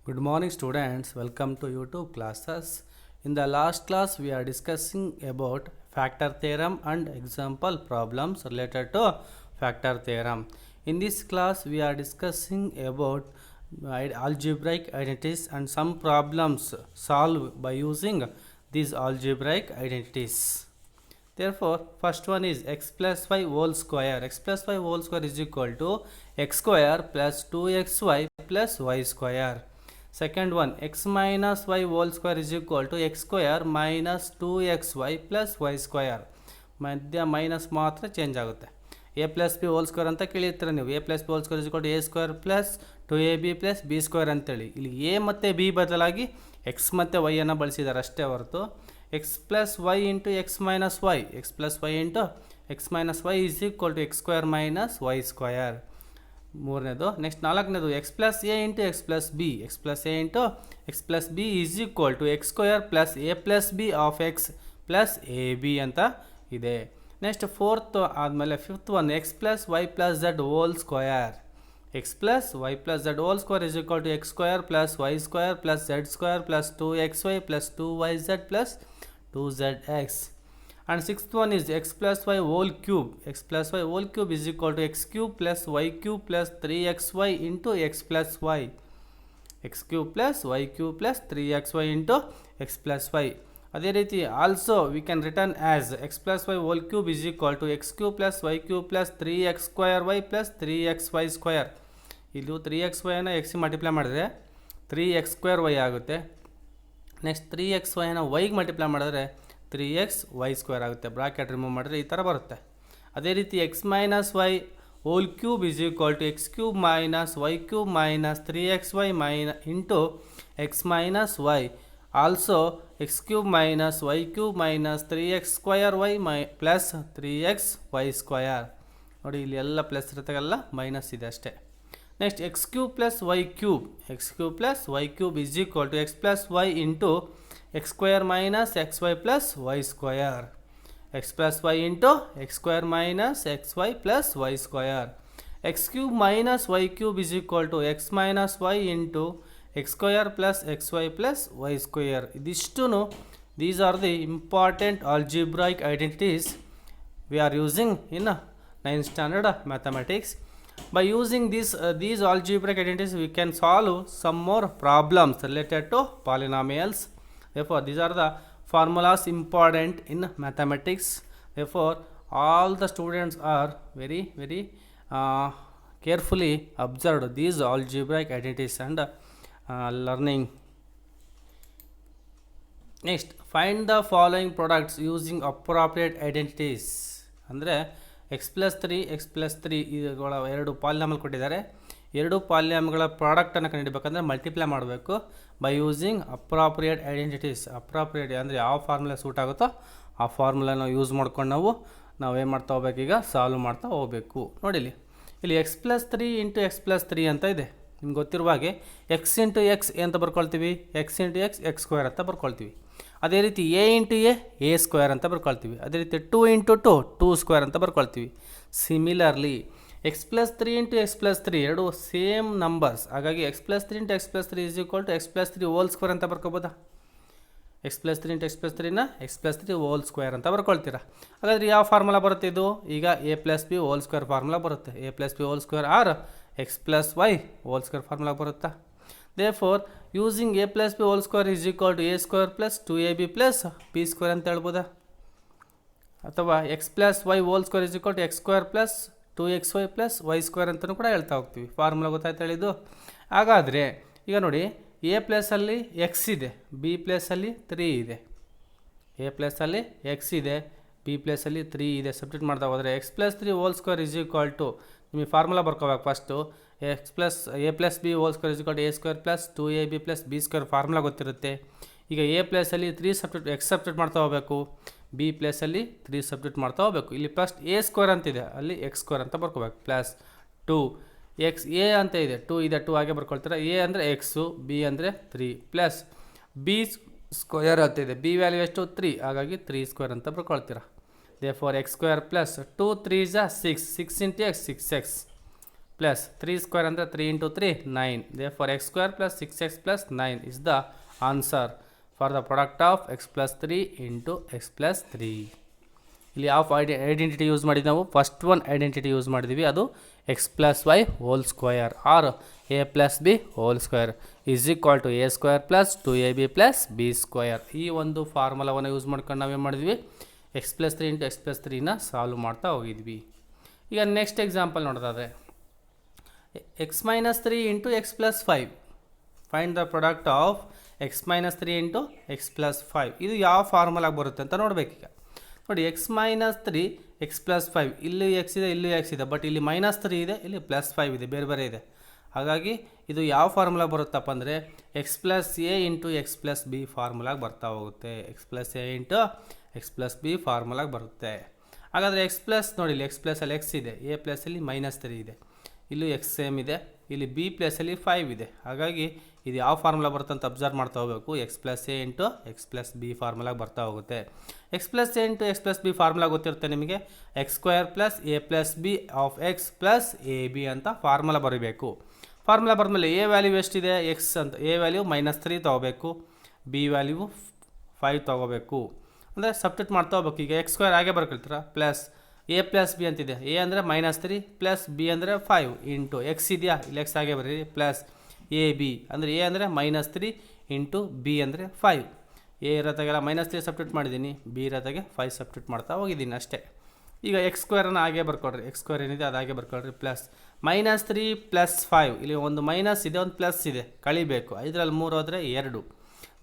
Good morning students, welcome to YouTube classes. In the last class we are discussing about factor theorem and example problems related to factor theorem. In this class we are discussing about algebraic identities and some problems solved by using these algebraic identities. Therefore, first one is x plus y whole square. X plus y whole square is equal to x square plus 2xy plus y square. Second one, x minus y whole square is equal to x square minus 2xy plus y square. ಮಧ್ಯ minus ಮಾತ್ರ change ಆಗುತ್ತೆ. A plus b whole square ಅಂತ ಕೇಳಿರ್ತೀರ ನೀವು. A plus b whole square is equal to a square plus 2ab plus b square ಅಂತೇಳಿ. ಇಲ್ಲಿ A ಮತ್ತು B ಬದಲಾಗಿ ಎಕ್ಸ್ ಮತ್ತು ವೈ ಅನ್ನು ಬಳಸಿದ್ದಾರೆ ಅಷ್ಟೇ ಹೊರತು x plus y into x minus y, x plus y into x minus y is equal to x square minus y square. ಮೂರನೇದು. ನೆಕ್ಸ್ಟ್ ನಾಲ್ಕನೇದು, x plus a into x plus b, x plus a into x plus b is equal to x square plus a plus b of x plus a b ಅಂತ ಇದೆ. Next fourth ಆದಮೇಲೆ fifth one, x plus y plus Z whole square. X plus y plus Z whole square is equal to x square plus y square plus z square plus 2xy plus 2yz plus 2zx. And sixth one is x plus y whole cube. X plus y whole cube is equal to x cube plus y cube plus 3xy into x plus y. X cube plus y cube plus 3xy into x plus y. ಅದೇ ರೀತಿ also we can written as x plus y whole cube is equal to x cube plus y cube plus 3x square y plus 3xy square. ಇದು 3xyನ ಎಕ್ಸಿಗೆ multiply ಮಾಡಿದ್ರೆ 3x square y ಆಗುತ್ತೆ. Next 3xyನ ವೈಗೆ multiply ಮಾಡಿದ್ರೆ 3xy square ಆಗುತ್ತೆ. Bracket remove ಮಾಡಿದ್ರೆ ಈ ಥರ ಬರುತ್ತೆ. ಅದೇ ರೀತಿ x minus y whole cube is equal to x cube minus y cube minus 3xy into x minus y. Also x cube minus y cube minus 3x square y plus 3xy square. ನೋಡಿ ಇಲ್ಲಿ ಎಲ್ಲ plus ಇರತ್ತಾಗಲ್ಲ, minus ಇದೆ ಅಷ್ಟೇ. Next x cube plus y cube, x cube plus y cube is equal to x plus y into x square minus xy plus y square. X plus y into x square minus xy plus y square. X cube minus y cube is equal to x minus y into x square plus xy plus y square. These are the important algebraic identities we are using in 9th standard mathematics. By using these algebraic identities we can solve some more problems related to polynomials. Therefore, these are the formulas important in mathematics. Therefore, all the students are very carefully observed these algebraic identities and learning. Next, find the following products using appropriate identities. ಅಂದರೆ x plus 3 ಇವುಗಳ ಎರಡು polynomial ಕೊಟ್ಟಿದ್ದಾರೆ. ಎರಡು ಪಾಲಿನಾಮಿಯಲ್ಗಳ ಪ್ರಾಡಕ್ಟನ್ನು ಕಂಡುಹಿಡಬೇಕಂದ್ರೆ multiply ಮಾಡಬೇಕು by using appropriate identities. Appropriate ಅಂದರೆ ಯಾವ formula suit ಆಗುತ್ತೋ ಆ ಫಾರ್ಮುಲಾನ ಯೂಸ್ ಮಾಡ್ಕೊಂಡು ನಾವೇನು ಮಾಡ್ತಾ ಹೋಗ್ಬೇಕು, ಈಗ ಸಾಲ್ವ್ ಮಾಡ್ತಾ ಹೋಗಬೇಕು. ನೋಡಿ ಇಲ್ಲಿ x plus 3 into x plus 3 ಅಂತ ಇದೆ. ನಿಮ್ಗೆ ಗೊತ್ತಿರುವ ಹಾಗೆ ಎಕ್ಸ್ ಇಂಟು ಎಕ್ಸ್ ಅಂತ ಬರ್ಕೊಳ್ತೀವಿ, ಎಕ್ಸ್ ಇಂಟು ಎಕ್ಸ್ ಸ್ಕ್ವೇರ್ ಅಂತ ಬರ್ಕೊಳ್ತೀವಿ. ಅದೇ ರೀತಿ ಎ ಇಂಟು ಎ ಸ್ಕ್ವೇರ್ ಅಂತ ಬರ್ಕೊಳ್ತೀವಿ. ಅದೇ ರೀತಿ 2 ಇಂಟು 2 ಸ್ಕ್ವೇರ್ ಅಂತ ಬರ್ಕೊಳ್ತೀವಿ. Similarly x plus 3 into x plus 3 ಎರಡು ಸೇಮ್ ನಂಬರ್ಸ್. ಹಾಗಾಗಿ x plus 3 into x plus 3 is equal to x plus 3 whole square ಅಂತ ಬರ್ಕೋಬೋದಾ? X plus 3 into x plus 3ನ ಎಕ್ಸ್ ಪ್ಲಸ್ 3 ಹೋಲ್ ಸ್ಕ್ವೇರ್ ಅಂತ ಬರ್ಕೊಳ್ತೀರಾ. ಹಾಗಾದರೆ ಯಾವ ಫಾರ್ಮುಲಾ ಬರುತ್ತೆ ಇದು? ಈಗ a plus b whole square formula ಬರುತ್ತೆ. A plus b whole square or x plus y whole square formula ಬರುತ್ತಾ? Therefore using a plus b whole square is equal to a square plus 2ab plus b square ಅಂತ ಹೇಳ್ಬೋದಾ? ಅಥವಾ x plus y whole square is equal to x square plus 2xy plus y square ಅಂತಲೂ ಕೂಡ ಹೇಳ್ತಾ ಹೋಗ್ತೀವಿ. Formula ಗೊತ್ತಾಯ್ತು ಹೇಳಿದ್ದು. ಹಾಗಾದರೆ ಈಗ ನೋಡಿ, ಎ ಪ್ಲಸಲ್ಲಿ ಎಕ್ಸ್ ಇದೆ, ಬಿ ಪ್ಲಸಲ್ಲಿ 3 ಇದೆ. ಎ ಪ್ಲಸಲ್ಲಿ ಎಕ್ಸ್ ಇದೆ, ಬಿ ಪ್ಲಸಲ್ಲಿ 3 ಇದೆ. ಸಬ್ಸ್ಟಿಟ್ಯೂಟ್ ಮಾಡ್ತಾ ಹೋದರೆ x plus 3 whole square is equal to, ನಿಮಗೆ ಫಾರ್ಮುಲಾ ಬರ್ಕೋಬೇಕು first. A plus b whole square is equal to a square plus 2ab plus b square formula ಗೊತ್ತಿರುತ್ತೆ. ಈಗ ಎ ಪ್ಲಸಲ್ಲಿ 3 ಎಕ್ಸ್ ಸಬ್ಸ್ಟಿಟ್ಯೂಟ್ ಮಾಡ್ತಾ ಹೋಗಬೇಕು, ಬಿ ಪ್ಲಸಲ್ಲಿ 3 ಸಬ್ಸ್ಟಿಟ್ಯೂಟ್ ಮಾಡ್ತಾ ಹೋಗಬೇಕು. ಇಲ್ಲಿ ಫಸ್ಟ್ ಎ ಸ್ಕ್ವೇರ್ ಅಂತಿದೆ, ಅಲ್ಲಿ ಎಕ್ಸ್ ಸ್ಕ್ವೇರ್ ಅಂತ ಬರ್ಕೋಬೇಕು ಪ್ಲಸ್ 2 ಎಕ್ಸ್ ಎ ಅಂತ ಇದೆ, 2 ಇದೆ, 2 ಹಾಗೆ ಬರ್ಕೊಳ್ತೀರಾ. ಎ ಅಂದರೆ ಎಕ್ಸು, ಬಿ ಅಂದರೆ 3 ಪ್ಲಸ್ ಬಿ ಸ್ಕ್ವೇರ್ ಅಂತಿದೆ, ಬಿ ವ್ಯಾಲ್ಯೂ ಎಷ್ಟು 3, ಹಾಗಾಗಿ 3 ಸ್ಕ್ವೇರ್ ಅಂತ ಬರ್ಕೊಳ್ತೀರಾ. Therefore x square plus 2 3 6 into x 6x plus 3 square ಅಂದರೆ 3 into 3 9. Therefore x square plus 6x plus 9 is the answer for the product of x plus 3 into x plus 3. ಇಲ್ಲಿ ಯಾವ identity use ಮಾಡಿದ್ವಿ ನಾವು? First one identity use ಮಾಡಿದ್ವಿ, ಅದು x plus y whole square or a plus b whole square is equal to a square plus 2ab plus b square. ಈ ಒಂದು ಫಾರ್ಮುಲಾವನ್ನು use ಮಾಡ್ಕೊಂಡು ನಾವೇನು ಮಾಡಿದ್ವಿ? X plus 3 into x plus 3ನ solve ಮಾಡ್ತಾ ಹೋಗಿದ್ವಿ. ಈಗ ನೆಕ್ಸ್ಟ್ ಎಕ್ಸಾಂಪಲ್ ನೋಡೋದಾದರೆ x minus 3 into x plus 5. Find the product of x minus 3 into x plus 5. ಇದು ಯಾವ ಫಾರ್ಮುಲಾಗೆ ಬರುತ್ತೆ ಅಂತ ನೋಡಬೇಕೀಗ. ನೋಡಿ, x minus 3 x plus 5, ಇಲ್ಲಿ x ಇದೆ, ಇಲ್ಲಿ x ಇದೆ, ಬಟ್ ಇಲ್ಲಿ ಮೈನಸ್ 3 ಇದೆ, ಇಲ್ಲಿ ಪ್ಲಸ್ 5 ಇದೆ, ಬೇರೆ ಬೇರೆ ಇದೆ. ಹಾಗಾಗಿ ಇದು ಯಾವ ಫಾರ್ಮುಲಾ ಬರುತ್ತಪ್ಪ ಅಂದರೆ x plus a into x plus b ಫಾರ್ಮುಲಾಗೆ ಬರ್ತಾ ಹೋಗುತ್ತೆ. X plus a into x plus b ಫಾರ್ಮುಲಾಗೆ ಬರುತ್ತೆ. ಹಾಗಾದರೆ ಎಕ್ಸ್ ಪ್ಲಸ್ ನೋಡಿ, ಇಲ್ಲಿ ಎಕ್ಸ್ ಪ್ಲಸಲ್ಲಿ ಎಕ್ಸ್ ಇದೆ, ಎ ಪ್ಲಸಲ್ಲಿ ಮೈನಸ್ 3 ಇದೆ, ಇಲ್ಲೂ ಎಕ್ಸ್ ಸೇಮ್ ಇದೆ, ಇಲ್ಲಿ ಬಿ ಪ್ಲಸಲ್ಲಿ 5 ಇದೆ. ಹಾಗಾಗಿ ಇದು ಯಾವ ಫಾರ್ಮುಲಾ ಬರುತ್ತೆ ಅಂತ ಅಬ್ಸರ್ವ್ ಮಾಡ್ತಾ ಹೋಗಬೇಕು. X plus a into x plus b ಫಾರ್ಮುಲಾಗೆ ಬರ್ತಾ ಹೋಗುತ್ತೆ. X plus a into x plus b formula ಗೊತ್ತಿರುತ್ತೆ ನಿಮಗೆ. X square plus a plus b of x plus a b ಅಂತ ಫಾರ್ಮುಲಾ ಬರೀಬೇಕು. ಫಾರ್ಮುಲಾ ಬರೆದ್ಮೇಲೆ ಎ ವ್ಯಾಲ್ಯೂ ಎಷ್ಟಿದೆ? ಎಕ್ಸ್ ಅಂತ. ಎ ವ್ಯಾಲ್ಯೂ ಮೈನಸ್ 3 ತೊಗೋಬೇಕು, ಬಿ ವ್ಯಾಲ್ಯೂ 5 ತೊಗೋಬೇಕು. ಅಂದರೆ ಸಬ್ಸ್ಟಿಟ್ಯೂಟ್ ಮಾಡ್ತಾ ಹೋಗ್ಬೇಕು. ಈಗ ಎಕ್ಸ್ ಸ್ಕ್ವೇರ್ ಹಾಗೆ ಬರ್ಕೊಳ್ತೀರಾ, ಪ್ಲಸ್ ಎ ಪ್ಲಸ್ ಬಿ ಅಂತಿದೆ. ಎ ಅಂದರೆ ಮೈನಸ್ 3 ಪ್ಲಸ್ ಬಿ ಅಂದರೆ 5 ಇಂಟು ಎಕ್ಸ್ ಇದೆಯಾ, ಇಲ್ಲಿ ಎಕ್ಸ್ ಹಾಗೆ ಬರೀ, ಪ್ಲಸ್ ಎ ಬಿ ಅಂದರೆ ಎ ಅಂದರೆ ಮೈನಸ್ 3 ಇಂಟು ಬಿ ಅಂದರೆ 5. ಎ ಇರೋತಾಗೆಲ್ಲ ಮೈನಸ್ 3 ಸಬ್ಸ್ಟಿಟ್ಯೂಟ್ ಮಾಡಿದ್ದೀನಿ, ಬಿ ಇರೋತಾಗೆ 5 ಸಬ್ಸ್ಟಿಟ್ಯೂಟ್ ಮಾಡ್ತಾ ಹೋಗಿದ್ದೀನಿ ಅಷ್ಟೇ. ಈಗ ಎಕ್ಸ್ ಸ್ಕ್ವೇರನ್ನು ಹಾಗೆ ಬರ್ಕೊಳ್ರಿ, ಎಕ್ಸ್ ಸ್ಕ್ವೇರ್ ಏನಿದೆ ಅದು ಹಾಗೆ ಬರ್ಕೊಳ್ರಿ, ಪ್ಲಸ್ ಮೈನಸ್ 3 ಪ್ಲಸ್ 5, ಇಲ್ಲಿ ಒಂದು ಮೈನಸ್ ಇದೆ, ಒಂದು ಪ್ಲಸ್ ಇದೆ, ಕಳಿಬೇಕು. 5ರಲ್ಲಿ 3 ಹೋದರೆ 2,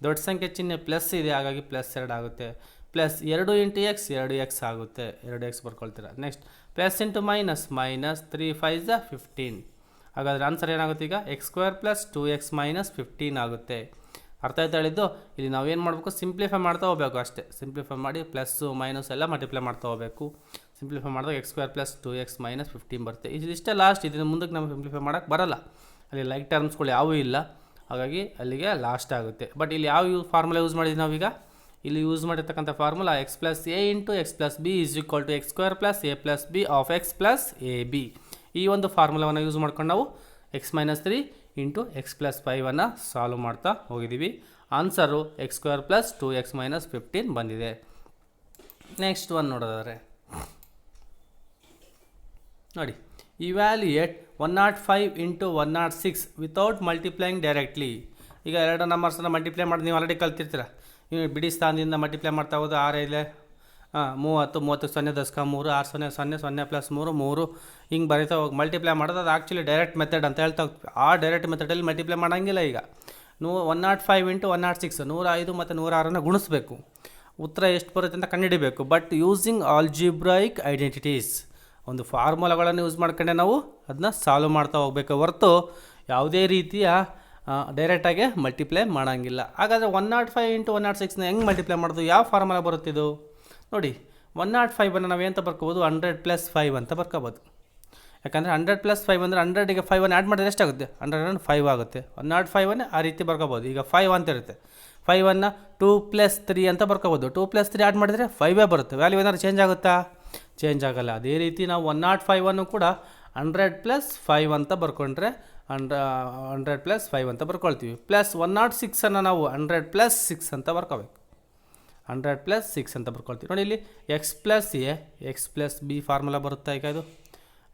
ದೊಡ್ಡ ಸಂಖ್ಯೆ ಚಿಹ್ನೆ ಪ್ಲಸ್ ಇದೆ, ಹಾಗಾಗಿ ಪ್ಲಸ್ 2 ಆಗುತ್ತೆ. ಪ್ಲಸ್ 2 ಇಂಟು ಎಕ್ಸ್ 2x ಆಗುತ್ತೆ, 2x ಬರ್ಕೊಳ್ತೀರಾ. Next plus into minus, minus 3 5 15. ಹಾಗಾದರೆ ಆನ್ಸರ್ ಏನಾಗುತ್ತೆ? ಈಗ X square plus 2x minus 15 ಆಗುತ್ತೆ. ಅರ್ಥ ಆಯ್ತು ಹೇಳಿದ್ದು? ಇಲ್ಲಿ ನಾವೇನು ಮಾಡಬೇಕು? ಸಿಂಪ್ಲಿಫೈ ಮಾಡ್ತಾ ಹೋಗಬೇಕು ಅಷ್ಟೇ. ಸಿಂಪ್ಲಿಫೈ ಮಾಡಿ ಪ್ಲಸ್ಸು ಮೈನಸ್ ಎಲ್ಲ ಮಲ್ಟಿಪ್ಲೈ ಮಾಡ್ತಾ ಹೋಗಬೇಕು. ಸಿಂಪ್ಲಿಫೈ ಮಾಡಿದಾಗ X square plus 2x minus 15 ಬರುತ್ತೆ. ಇದಿಷ್ಟೇ ಲಾಸ್ಟ್. ಇದನ್ನು ಮುಂದಕ್ಕೆ ನಮಗೆ ಸಿಂಪ್ಲಿಫೈ ಮಾಡೋಕ್ಕೆ ಬರೋಲ್ಲ, ಅಲ್ಲಿ ಲೈಕ್ ಟರ್ಮ್ಸ್ಗಳು ಯಾವೂ ಇಲ್ಲ, ಹಾಗಾಗಿ ಅಲ್ಲಿಗೆ ಲಾಸ್ಟ್ ಆಗುತ್ತೆ. ಬಟ್ ಇಲ್ಲಿ ಯಾವ ಫಾರ್ಮುಲಾ ಯೂಸ್ ಮಾಡಿದ್ವಿ ನಾವೀಗ? ಇಲ್ಲಿ ಯೂಸ್ ಮಾಡಿರ್ತಕ್ಕಂಥ formula x plus a into x plus b is equal to x square plus a plus b of x plus a b. ಈ ಒಂದು ಫಾರ್ಮುಲಾವನ್ನು ಯೂಸ್ ಮಾಡ್ಕೊಂಡು ನಾವು x minus 3 into x plus 5ಅನ್ನು ಸಾಲ್ವ್ ಮಾಡ್ತಾ ಹೋಗಿದ್ದೀವಿ. Answer x square plus 2x minus 15 ಬಂದಿದೆ. Next one ನೋಡೋದಾದರೆ ನೋಡಿ, evaluate 105 into 106 without multiplying directly. ಈಗ ಎರಡು ನಂಬರ್ಸನ್ನು ಮಲ್ಟಿಪ್ಲೈ ಮಾಡಿ ನೀವು ಆಲ್ರೆಡಿ ಕಲ್ತಿರ್ತೀರ. ನೀವು ಬಿಡಿ ಸ್ಥಾನದಿಂದ ಮಲ್ಟಿಪ್ಲೈ ಮಾಡ್ತಾ ಹೋದ್ರೆ 6 5 30, 30 0 10 3 6 0 0 0 ಪ್ಲಸ್ 3 3 ಹಿಂಗೆ ಬರೀತಾ ಹೋಗಿ ಮಲ್ಟಿಪ್ಲೈ ಮಾಡೋದು. ಅದು ಆ್ಯಕ್ಚುಲಿ ಡೈರೆಕ್ಟ್ ಮೆಥಡ್ ಅಂತ ಹೇಳ್ತಾ ಹೋಗ್ತೀವಿ. ಆ ಡೈರೆಕ್ಟ್ ಮೆಥಡಲ್ಲಿ ಮಲ್ಟಿಪ್ಲೈ ಮಾಡೋಂಗಿಲ್ಲ. ಈಗ 105 ಇಂಟು 106 105 ಮತ್ತು 106 ಗುಣಿಸ್ಬೇಕು. ಉತ್ತರ ಎಷ್ಟು ಬರುತ್ತೆ ಅಂತ ಕಂಡುಹಿಡಿಬೇಕು. ಬಟ್ ಯೂಸಿಂಗ್ ಆಲ್ಜಿಬ್ರಾಯಿಕ್ ಐಡೆಂಟಿಟೀಸ್, ಒಂದು ಫಾರ್ಮುಲಾಗಳನ್ನು ಯೂಸ್ ಮಾಡ್ಕೊಂಡೆ ನಾವು ಅದನ್ನ ಸಾಲ್ವ್ ಮಾಡ್ತಾ ಹೋಗಬೇಕು ಹೊರತು ಯಾವುದೇ ರೀತಿಯ ಡೈರೆಕ್ಟಾಗಿ ಮಲ್ಟಿಪ್ಲೈ ಮಾಡೋಂಗಿಲ್ಲ. ಹಾಗಾದರೆ 105 ಇಂಟು 106ನ ಹೆಂಗೆ ಮಲ್ಟಿಪ್ಲೈ ಮಾಡೋದು? ಯಾವ ಫಾರ್ಮುಲಾ ಬರುತ್ತಿದ್ದು ನೋಡಿ. 105ಅನ್ನು ನಾವು ಏನಂತ ಬರ್ಕೋಬೋದು? 100 ಪ್ಲಸ್ 5 ಅಂತ ಬರ್ಕೋಬೋದು. ಯಾಕಂದರೆ 100 ಪ್ಲಸ್ 5 ಅಂದರೆ 100ಗೆ 5ಅನ್ನು ಆ್ಯಡ್ ಮಾಡಿದ್ರೆ ಎಷ್ಟಾಗುತ್ತೆ? 105 ಆಗುತ್ತೆ. 105ಅನ್ನು ಆ ರೀತಿ ಬರ್ಕೋಬೋದು. ಈಗ 5 ಅಂತ ಇರುತ್ತೆ, 5ಅನ್ನು 2 ಪ್ಲಸ್ 3 ಅಂತ ಬರ್ಕೋಬೋದು. 2 ಪ್ಲಸ್ 3 ಆ್ಯಡ್ ಮಾಡಿದರೆ 5 ಬರುತ್ತೆ. ವ್ಯಾಲ್ಯೂ ಏನಾದ್ರು ಚೇಂಜ್ ಆಗುತ್ತಾ? ಚೇಂಜ್ ಆಗೋಲ್ಲ. ಅದೇ ರೀತಿ ನಾವು 105ಅನ್ನು ಕೂಡ 100 ಪ್ಲಸ್ 5 ಅಂತ ಬರ್ಕೊಂಡ್ರೆ 100 ಪ್ಲಸ್ 5 ಅಂತ ಬರ್ಕೊಳ್ತೀವಿ. ಪ್ಲಸ್ 106ಅನ್ನು ನಾವು 100 ಪ್ಲಸ್ 6 ಅಂತ ಬರ್ಕೋಬೇಕು. 100 ಪ್ಲಸ್ 6 ಅಂತ ಬರ್ಕೊಳ್ತೀವಿ. ನೋಡಿ, ಇಲ್ಲಿ x plus a x plus b formula ಬರುತ್ತಾ? ಈಗ ಇದು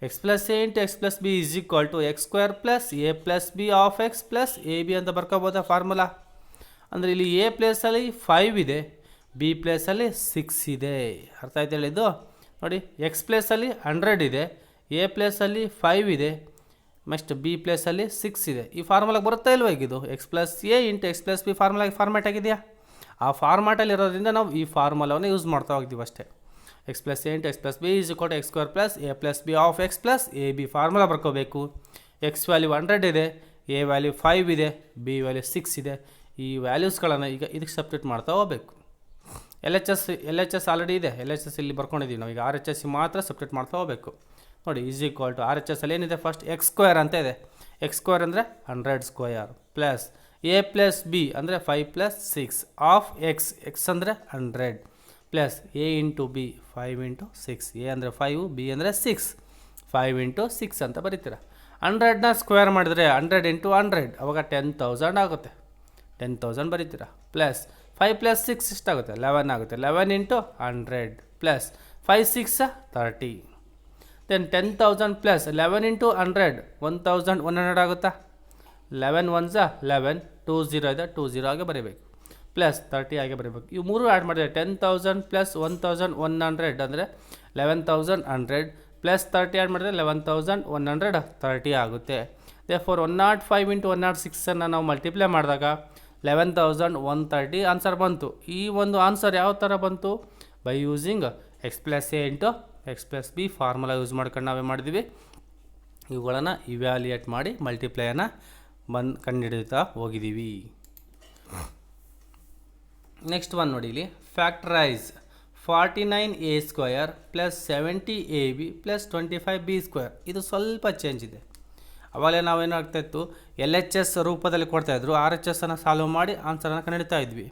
x plus a into x plus b is equal to x square plus a plus b of x plus a b ಅಂತ ಬರ್ಕೋಬೋದಾ ಫಾರ್ಮುಲಾ? ಅಂದರೆ ಇಲ್ಲಿ ಎ ಪ್ಲೇಸಲ್ಲಿ 5 ಇದೆ, ಬಿ ಪ್ಲೇಸಲ್ಲಿ 6 ಇದೆ. ಅರ್ಥ ಆಯ್ತು ಹೇಳಿದ್ದು? ನೋಡಿ, ಎಕ್ಸ್ ಪ್ಲೇಸಲ್ಲಿ 100 ಇದೆ, ಎ ಪ್ಲೇಸಲ್ಲಿ 5 ಇದೆ, ನೆಕ್ಸ್ಟ್ ಬಿ ಪ್ಲೇಸಲ್ಲಿ 6 ಇದೆ. ಈ ಫಾರ್ಮುಲಾಗೆ ಬರುತ್ತಾ ಇಲ್ವ? ಇದು x plus a into x plus b ಫಾರ್ಮುಲಾಗೆ ಫಾರ್ಮ್ಯಾಟ್ ಆಗಿದೆಯಾ? ಆ ಫಾರ್ಮ್ಯಾಟಲ್ಲಿ ಇರೋದ್ರಿಂದ ನಾವು ಈ ಫಾರ್ಮುಲಾವನ್ನು ಯೂಸ್ ಮಾಡ್ತಾ ಹೋಗ್ತೀವಿ ಅಷ್ಟೇ. X plus a into x plus b is equal to x square plus a plus b of x plus a b formula ಬರ್ಕೋಬೇಕು. ಎಕ್ಸ್ ವ್ಯಾಲ್ಯೂ 100 ಇದೆ, ಎ ವ್ಯಾಲ್ಯೂ 5 ಇದೆ, ಬಿ ವ್ಯಾಲ್ಯೂ 6 ಇದೆ. ಈ ವ್ಯಾಲ್ಯೂಸ್ಗಳನ್ನು ಈಗ ಇದಕ್ಕೆ ಸಬ್ಸ್ಟಿಟ್ಯೂಟ್ ಮಾಡ್ತಾ ಹೋಗಬೇಕು. ಎಲ್ ಎಚ್ ಎಸ್ ಆಲ್ರೆಡಿ ಇದೆ, ಎಲ್ ಎಚ್ ಎಸ್ ಇಲ್ಲಿ ಬರ್ಕೊಂಡಿದ್ದೀವಿ ನಾವು. ಈಗ ಆರ್ ಎಚ್ ಎಸ್ ಮಾತ್ರ ಸಬ್ಸ್ಟಿಟ್ಯೂಟ್ ಮಾಡ್ತಾ ಹೋಗಬೇಕು. ನೋಡಿ, is equal to R H S ಅಲ್ಲಿ ಏನಿದೆ? ಫಸ್ಟ್ ಎಕ್ಸ್ ಸ್ಕ್ವೇರ್ ಅಂತ ಇದೆ. ಎಕ್ಸ್ ಸ್ಕ್ವೇರ್ ಅಂದರೆ 100 square plus a plus B ಅಂದರೆ 5 ಪ್ಲಸ್ 6 ಆಫ್ ಎಕ್ಸ್, ಎಕ್ಸ್ ಅಂದರೆ 100 plus a into B 5 into 6. A ಅಂದರೆ 5, ಬಿ ಅಂದರೆ 6, 5 ಇಂಟು 6 ಅಂತ ಬರೀತೀರ. 100ನ ಸ್ಕ್ವೇರ್ ಮಾಡಿದರೆ 100 ಇಂಟು 100 ಅವಾಗ 10,000 ಆಗುತ್ತೆ. 10,000 ಬರೀತೀರಾ. ಪ್ಲಸ್ 5 + 6 ಎಷ್ಟಾಗುತ್ತೆ? 11 ಆಗುತ್ತೆ. 11 into 100 plus 5 6 30. Then 10,000 plus 11 into 100 1,100 ಆಗುತ್ತಾ? 11 1 11 2 0 ಇದೆ, 2 0 ಆಗಿ ಬರೀಬೇಕು. ಪ್ಲಸ್ 30 ಆಗಿ ಬರೀಬೇಕು. ಇವು ಮೂರು ಆ್ಯಡ್ ಮಾಡಿದರೆ 10,000 ಪ್ಲಸ್ 1,100 ಅಂದರೆ 11,100 ಪ್ಲಸ್ 30 ಆ್ಯಡ್ ಮಾಡಿದರೆ 11,130 ಆಗುತ್ತೆ. ದೇರ್ಫೋರ್ 105 ಇಂಟು 106 ನಾವು ಮಲ್ಟಿಪ್ಲೈ ಮಾಡಿದಾಗ 11,130 ಆನ್ಸರ್ ಬಂತು. ಈ ಒಂದು ಆನ್ಸರ್ ಯಾವ ಥರ ಬಂತು? By using X plus a into x plus b formula use ಮಾಡ್ಕೊಂಡು ನಾವೇ ಮಾಡಿದ್ವಿ. ಇವುಗಳನ್ನು ಇವ್ಯಾಲ್ಯೂಯೇಟ್ ಮಾಡಿ ಮಲ್ಟಿಪ್ಲೈಯನ್ನು ಕಂಡುಹಿಡಿತಾ ಹೋಗಿದ್ದೀವಿ. ನೆಕ್ಸ್ಟ್ ಒನ್ ನೋಡಿ ಇಲ್ಲಿ, factorise 49a² plus 70ab plus 25b². ಇದು ಸ್ವಲ್ಪ ಚೇಂಜ್ ಇದೆ. ಅವಾಗಲೇ ನಾವೇನಾಗ್ತಾಯಿತ್ತು, LHS ರೂಪದಲ್ಲಿ ಕೊಡ್ತಾಯಿದ್ರು, RHS ಅನ್ನು ಸಾಲ್ವ್ ಮಾಡಿ ಆನ್ಸರನ್ನು ಕಂಡುಹಿಡಿತಾ ಇದ್ವಿ.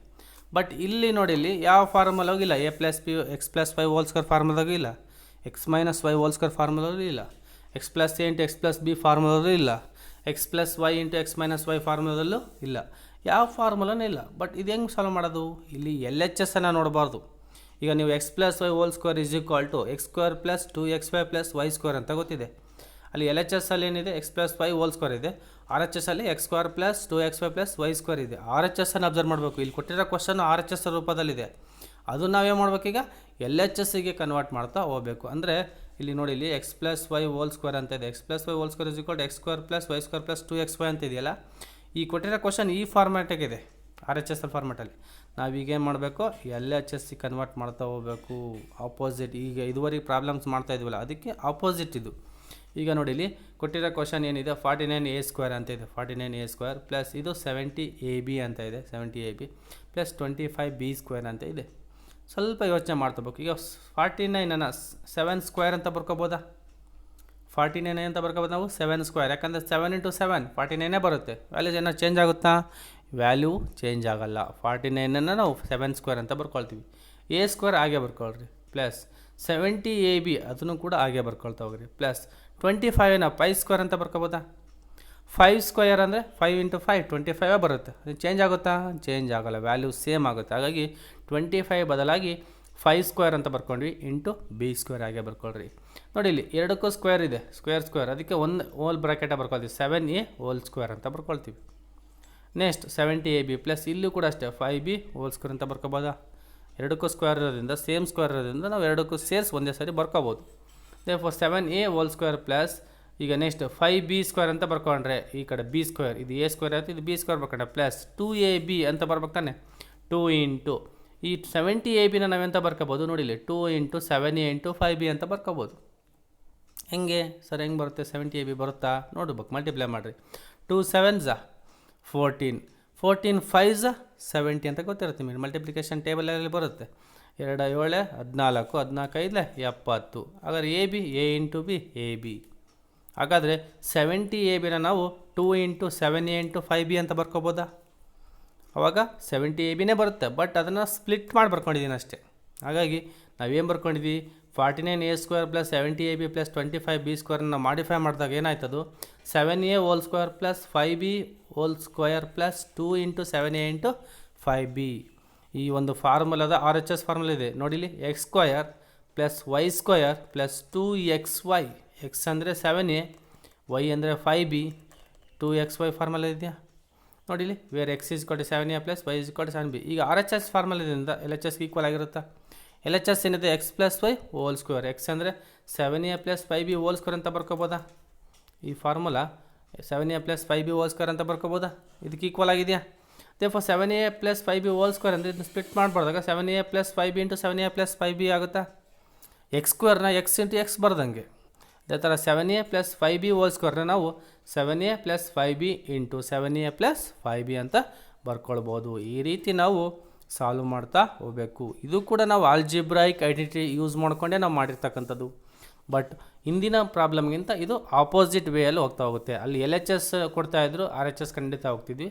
ಬಟ್ ಇಲ್ಲಿ ನೋಡಿ, ಇಲ್ಲಿ ಯಾವ ಫಾರ್ಮುಲಾಗೂ ಇಲ್ಲ. a + b x + y whole square ಫಾರ್ಮುಲಾಗೂ ಇಲ್ಲ, x - y ಹೋಲ್ ಸ್ಕ್ವೇರ್ ಫಾರ್ಮುಲಾಗೂ ಇಲ್ಲ, x + a into x + b ಫಾರ್ಮುಲಾದಲ್ಲೂ ಇಲ್ಲ, x + y into x - y ಫಾರ್ಮುಲಾದಲ್ಲೂ ಇಲ್ಲ. ಯಾವ ಫಾರ್ಮುಲಾನೂ ಇಲ್ಲ. ಬಟ್ ಇದು ಹೆಂಗೆ ಸಾಲ್ವ್ ಮಾಡೋದು? ಇಲ್ಲಿ LHS ಅನ್ನು ನೋಡಬಾರ್ದು. ಈಗ ನೀವು x + y whole square = x² + 2xy + y² ಅಂತ ಗೊತ್ತಿದೆ. ಅಲ್ಲಿ LHS ಅಲ್ಲಿ ಏನಿದೆ? x + y ಹೋಲ್ ಸ್ಕ್ವೇರ್ ಇದೆ. RHS ಅಲ್ಲಿ x² + 2xy + y² ಇದೆ. RHS ಅನ್ನು ಅಬ್ಸರ್ವ್ ಮಾಡಬೇಕು. ಇಲ್ಲಿ ಕೊಟ್ಟಿರೋ ಕ್ವಶನ್ RHS ರೂಪದಲ್ಲಿದೆ. ಅದು ನಾವೇನು ಮಾಡಬೇಕೀಗ? LHSಗೆ ಕನ್ವರ್ಟ್ ಮಾಡ್ತಾ ಹೋಗಬೇಕು. ಅಂದರೆ ಇಲ್ಲಿ ನೋಡಿ, ಇಲ್ಲಿ x + y ಹೋಲ್ ಸ್ಕ್ವೇರ್ ಅಂತ ಇದೆ. x + y whole square = x² + y² + 2xy ಅಂತ ಇದೆಯಲ್ಲ, ಈ ಕೊಟ್ಟಿರೋ ಕ್ವಶನ್ ಈ ಫಾರ್ಮ್ಯಾಟಿಗಿದೆ, RHS ಫಾರ್ಮ್ಯಾಟಲ್ಲಿ. ನಾವೀಗೇನು ಮಾಡಬೇಕು? LHSಗೆ ಕನ್ವರ್ಟ್ ಮಾಡ್ತಾ ಹೋಗಬೇಕು. ಆಪೋಸಿಟ್, ಈಗ ಇದುವರೆಗೆ ಪ್ರಾಬ್ಲಮ್ಸ್ ಮಾಡ್ತಾ ಇದ್ವಲ್ಲ, ಅದಕ್ಕೆ ಆಪೋಸಿಟ್ ಇದು. ಈಗ ನೋಡಿ, ಇಲ್ಲಿ ಕೊಟ್ಟಿರೋ ಕ್ವಶನ್ ಏನಿದೆ? 49a² ಅಂತ ಇದೆ. 49a² ಪ್ಲಸ್ ಇದು 70ab ಅಂತ ಇದೆ. 70ab ಪ್ಲಸ್ 25b² ಅಂತ ಇದೆ. ಸ್ವಲ್ಪ ಯೋಚನೆ ಮಾಡ್ಕೋಬೇಕು. ಈಗ 49ಅನ್ನು 7² ಅಂತ ಬರ್ಕೋಬೋದಾ? 49 ಅಂತ ಬರ್ಕೋಬೋದು ನಾವು 7². ಯಾಕಂದರೆ 7 ಇಂಟು 7 49 ಬರುತ್ತೆ. ವ್ಯಾಲ್ಯೂಸ್ ಏನೋ ಚೇಂಜ್ ಆಗುತ್ತಾ? ವ್ಯಾಲ್ಯೂ ಚೇಂಜ್ ಆಗೋಲ್ಲ. 49ಅನ್ನು ನಾವು 7² ಅಂತ ಬರ್ಕೊಳ್ತೀವಿ. a² ಹಾಗೆ ಬರ್ಕೊಳ್ರಿ. ಪ್ಲಸ್ 70ab ಅದನ್ನು ಕೂಡ ಹಾಗೆ ಬರ್ಕೊಳ್ತಾ ಹೋಗ್ರಿ. ಪ್ಲಸ್ 25ನ 5² ಅಂತ ಬರ್ಕೋಬೋದಾ? 5² ಅಂದರೆ 5 ಇಂಟು 5 25 ಬರುತ್ತೆ. ಅದು ಚೇಂಜ್ ಆಗುತ್ತಾ? ಚೇಂಜ್ ಆಗೋಲ್ಲ. ವ್ಯಾಲ್ಯೂ ಸೇಮ್ ಆಗುತ್ತೆ. ಹಾಗಾಗಿ 25 ಬದಲಾಗಿ 5² ಅಂತ ಬರ್ಕೊಂಡ್ವಿ ಇಂಟು b² ಹಾಗೆ ಬರ್ಕೊಳ್ರಿ. ನೋಡಿ, ಇಲ್ಲಿ ಎರಡಕ್ಕೂ ಸ್ಕ್ವೇರ್ ಇದೆ, ಸ್ಕ್ವೇರ್ ಅದಕ್ಕೆ ಒಂದು ಹೋಲ್ ಬ್ರಾಕೆಟ ಬರ್ಕೊಳ್ತೀವಿ. 7a ಹೋಲ್ ಸ್ಕ್ವೇರ್ ಅಂತ ಬರ್ಕೊಳ್ತೀವಿ. ನೆಕ್ಸ್ಟ್ 70ab ಪ್ಲಸ್ ಇಲ್ಲೂ ಕೂಡ ಅಷ್ಟೇ 5b ಹೋಲ್ ಸ್ಕ್ವೇರ್ ಅಂತ ಬರ್ಕೋಬೋದಾ? ಎರಡಕ್ಕೂ ಸ್ಕ್ವೇರ್ ಇರೋದ್ರಿಂದ, ಸೇಮ್ ಸ್ಕ್ವೇರ್ ಇರೋದ್ರಿಂದ ನಾವು ಎರಡಕ್ಕೂ ಸೇರಿಸಿ ಒಂದೇ ಸಾರಿ ಬರ್ಕೋಬೋದು. Therefore 7a whole square plus ಈಗ ನೆಕ್ಸ್ಟ್ 5b² ಅಂತ ಬರ್ಕೊಂಡ್ರೆ ಈ ಕಡೆ b², ಇದು a² ಆಯಿತು, ಇದು b² ಬರ್ಕೊಂಡ್ರೆ ಪ್ಲಸ್ 2ab ಅಂತ ಬರ್ಬೇಕು ತಾನೆ. 2 ಇಂಟು ಈ 70ab ನಾವೆಂತ ಬರ್ಕೋಬೋದು? ನೋಡಿ, ಇಲ್ಲಿ 2 ಇಂಟು 7a ಇಂಟು 5b ಅಂತ ಬರ್ಕೋಬೋದು. ಹೆಂಗೆ ಸರ್? ಹೆಂಗೆ ಬರುತ್ತೆ? 70ab ಬರುತ್ತಾ ನೋಡ್ಬೇಕು. ಮಲ್ಟಿಪ್ಲೈ ಮಾಡಿರಿ. 2 7s 14, 14 5s 70 ಅಂತ ಗೊತ್ತಿರುತ್ತೆ ನಿಮಗೆ. ಮಲ್ಟಿಪ್ಲಿಕೇಶನ್ ಟೇಬಲಲ್ಲಿ ಬರುತ್ತೆ. 2 7 14, 14 5 70. ಹಾಗಾದ್ರೆ a ಇಂಟು b ab. ಹಾಗಾದರೆ 70ab ನಾವು 2 ಇಂಟು 7a ಇಂಟು 5b ಅಂತ ಬರ್ಕೋಬೋದಾ? ಆವಾಗ 70ab ಬರುತ್ತೆ. ಬಟ್ ಅದನ್ನು ಸ್ಪ್ಲಿಟ್ ಮಾಡಿ ಬರ್ಕೊಂಡಿದ್ದೀನಿ ಅಷ್ಟೇ. ಹಾಗಾಗಿ ನಾವೇನು ಬರ್ಕೊಂಡಿದ್ವಿ? 49a² plus 70ab plus 25b² modify ಮಾಡಿದಾಗ ಏನಾಯ್ತದು? 7a whole square plus 5b hole square plus 2 into 7a into 5b. ಈ ಒಂದು ಫಾರ್ಮುಲಾದ RHS ಫಾರ್ಮುಲಾ ಇದೆ ನೋಡಿ. ಇಲ್ಲಿ x² plus y² plus 2xy. x ಅಂದರೆ 7a, y ಅಂದರೆ 5b, 2xy ಫಾರ್ಮುಲಾ ಇದೆಯಾ ನೋಡಿ ಇಲ್ಲಿ. Where x = 7a plus y = 7b. ಈಗ RHS ಫಾರ್ಮುಲಾದಿಂದ LHSಗೆ ಈಕ್ವಲ್ ಆಗಿರುತ್ತಾ? LHS ಏನಿದೆ? x plus y whole square. x ಅಂದರೆ 7a plus 5b hole square ಅಂತ ಬರ್ಕೋಬೋದಾ? ಈ formula 7a plus 5b hole square ಅಂತ ಬರ್ಕೋಬೋದಾ? ಇದಕ್ಕೆ ಈಕ್ವಲ್ ಆಗಿದೆಯಾ? Therefore 7a plus 5b hole square ಅಂದರೆ ಇದನ್ನು ಸ್ಪ್ಲಿಟ್ ಮಾಡಿಬಾರ್ದಾಗ 7a plus 5b into 7a plus 5b ಆಗುತ್ತಾ? x² x into x ಬರ್ದಂಗೆ. ಅದೇ ಥರ 7a ಪ್ಲಸ್ 5b ಹೋಲ್ ಸ್ಕ್ವೇರ್ನ ನಾವು 7a plus 5b into 7a plus 5b ಅಂತ ಬರ್ಕೊಳ್ಬೋದು. ಈ ರೀತಿ ನಾವು ಸಾಲ್ವ್ ಮಾಡ್ತಾ ಹೋಗಬೇಕು. ಇದು ಕೂಡ ನಾವು ಆಲ್ಜಿಬ್ರಾಯಿಕ್ ಐಡೆಂಟಿಟಿ ಯೂಸ್ ಮಾಡಿಕೊಂಡೇ ನಾವು ಮಾಡಿರ್ತಕ್ಕಂಥದ್ದು. ಬಟ್ ಹಿಂದಿನ ಪ್ರಾಬ್ಲಮ್ಗಿಂತ ಇದು ಆಪೋಸಿಟ್ ವೇಯಲ್ಲಿ ಹೋಗ್ತಾ ಹೋಗುತ್ತೆ. ಅಲ್ಲಿ LHS ಕೊಡ್ತಾಯಿದ್ರು, RHS ಕಂಡುಹಿಡಿತಾ ಹೋಗ್ತಿದ್ವಿ.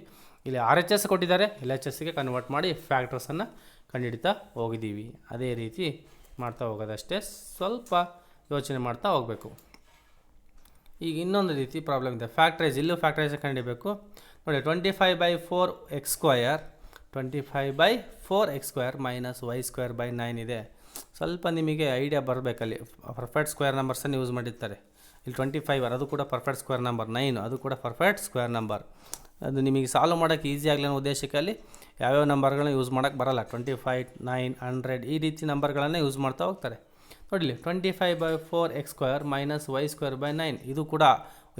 ಇಲ್ಲಿ RHS ಕೊಟ್ಟಿದ್ದಾರೆ, LHSಗೆ ಕನ್ವರ್ಟ್ ಮಾಡಿ ಫ್ಯಾಕ್ಟರ್ಸನ್ನು ಕಂಡುಹಿಡಿತಾ ಹೋಗಿದ್ದೀವಿ. ಅದೇ ರೀತಿ ಮಾಡ್ತಾ ಹೋಗೋದಷ್ಟೇ. ಸ್ವಲ್ಪ ಯೋಚನೆ ಮಾಡ್ತಾ ಹೋಗಬೇಕು. ಈಗ ಇನ್ನೊಂದು ರೀತಿ ಪ್ರಾಬ್ಲಮ್ ಇದೆ, ಫ್ಯಾಕ್ಟ್ರೈಸ್. ಇಲ್ಲೂ ಫ್ಯಾಕ್ಟ್ರೈಸ್ ಕಂಡಿಬೇಕು ನೋಡಿ. 25/4x² 25/4x² ಮೈನಸ್ y²/9 ಇದೆ. ಸ್ವಲ್ಪ ನಿಮಗೆ ಐಡಿಯಾ ಬರಬೇಕಲ್ಲಿ, ಪರ್ಫೆಕ್ಟ್ ಸ್ಕ್ವೇರ್ ನಂಬರ್ಸನ್ನು ಯೂಸ್ ಮಾಡಿರ್ತಾರೆ. ಇಲ್ಲಿ 25 ಅದು ಕೂಡ ಪರ್ಫೆಕ್ಟ್ ಸ್ಕ್ವೇರ್ ನಂಬರ್, 9 ಅದು ಕೂಡ ಪರ್ಫೆಕ್ಟ್ ಸ್ಕ್ವೇರ್ ನಂಬರ್. ಅದು ನಿಮಗೆ ಸಾಲ್ವ್ ಮಾಡೋಕ್ಕೆ ಈಸಿ ಆಗಲಿ ಅನ್ನೋ ಉದ್ದೇಶಕ್ಕಾಗಿ ಯಾವ್ಯಾವ ನಂಬರ್ಗಳನ್ನ ಯೂಸ್ ಮಾಡೋಕ್ಕೆ ಬರಲ್ಲ, 25, 9, 100 ಈ ರೀತಿ ನಂಬರ್ಗಳನ್ನು ಯೂಸ್ ಮಾಡ್ತಾ ಹೋಗ್ತಾರೆ. ನೋಡಿಲಿ 25/4x² ಮೈನಸ್ y²/9 ಇದು ಕೂಡ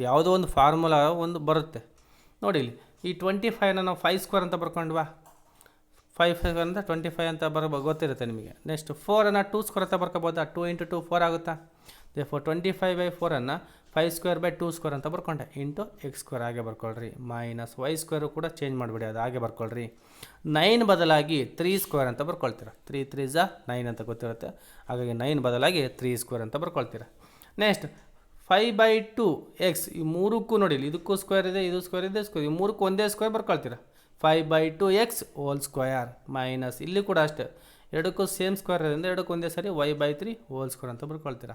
ಯಾವುದೋ ಒಂದು ಫಾರ್ಮುಲಾ ಒಂದು ಬರುತ್ತೆ. ನೋಡಿಲಿ ಈ 25ನ ನಾವು 5² ಅಂತ ಬರ್ಕೊಂಡ್ವಾ, 5 ಅಂತ 25 ಅಂತ ಗೊತ್ತಿರುತ್ತೆ ನಿಮಗೆ. ನೆಕ್ಸ್ಟ್ 4ಅನ್ನು 2² ಅಂತ ಬರ್ಕೋಬೋದಾ, 2 × 2 4 ಆಗುತ್ತಾ. ದೇರ್ಫೋರ್ 25/4ಅನ್ನು 5²/2² ಅಂತ ಬರ್ಕೊಂಡೆ, ಇಂಟು x² ಹಾಗೆ ಬರ್ಕೊಳ್ರಿ. ಮೈನಸ್ y² ಕೂಡ ಚೇಂಜ್ ಮಾಡಿಬಿಡಿ, ಅದು ಹಾಗೆ ಬರ್ಕೊಳ್ರಿ. 9 ಬದಲಾಗಿ 3² ಅಂತ ಬರ್ಕೊಳ್ತೀರ. 3 3s 9 ಅಂತ ಗೊತ್ತಿರುತ್ತೆ, ಹಾಗಾಗಿ 9 ಬದಲಾಗಿ 3² ಅಂತ ಬರ್ಕೊಳ್ತೀರ. ನೆಕ್ಸ್ಟ್ 5/2x ಈ ಮೂರಕ್ಕೂ ನೋಡಿ, ಇದಕ್ಕೂ ಸ್ಕ್ವೇರ್ ಇದೆ, ಇದು ಸ್ಕ್ವೇರ್ ಇದೆ, ಸ್ಕ್ವೇರ್, ಈ ಮೂರಕ್ಕೂ ಒಂದೇ ಸ್ಕ್ವೇರ್ ಬರ್ಕೊಳ್ತೀರ. 5/2x² ಮೈನಸ್ ಇಲ್ಲಿ ಕೂಡ ಅಷ್ಟೇ, ಎರಡಕ್ಕೂ ಸೇಮ್ ಸ್ಕ್ವೇರ್ ಇರೋದ್ರಿಂದ ಎರಡಕ್ಕೂ ಒಂದೇ ಸರಿ y/3² ಅಂತ ಬರ್ಕೊಳ್ತೀರ.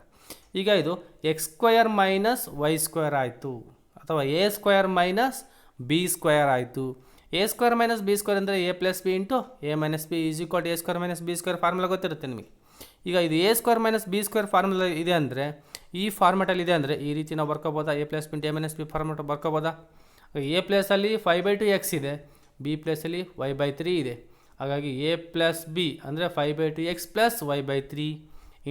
ಈಗ ಇದು x² ಮೈನಸ್ y² ಆಯಿತು, ಅಥವಾ a² ಮೈನಸ್ b² ಆಯಿತು. a² ಮೈನಸ್ b² ಅಂದರೆ a+b into a minus b is equal to a² minus b² formula ಗೊತ್ತಿರುತ್ತೆ ನಿಮಗೆ. ಈಗ ಇದು a² ಮೈನಸ್ b² ಫಾರ್ಮುಲಾ ಇದೆ ಅಂದರೆ, ಈ ಫಾರ್ಮೆಟಲ್ಲಿ ಇದೆ ಅಂದರೆ ಈ ರೀತಿ ನಾವು ಬರ್ಕೋಬೋದಾ, a+b into a minus b format ಬರ್ಕೋಬೋದಾ. a ಪ್ಲೇಸಲ್ಲಿ 5/2x ಇದೆ, b ಪ್ಲೇಸಲ್ಲಿ y/3 ಇದೆ. ಹಾಗಾಗಿ a+b ಅಂದರೆ 5/2x plus y/3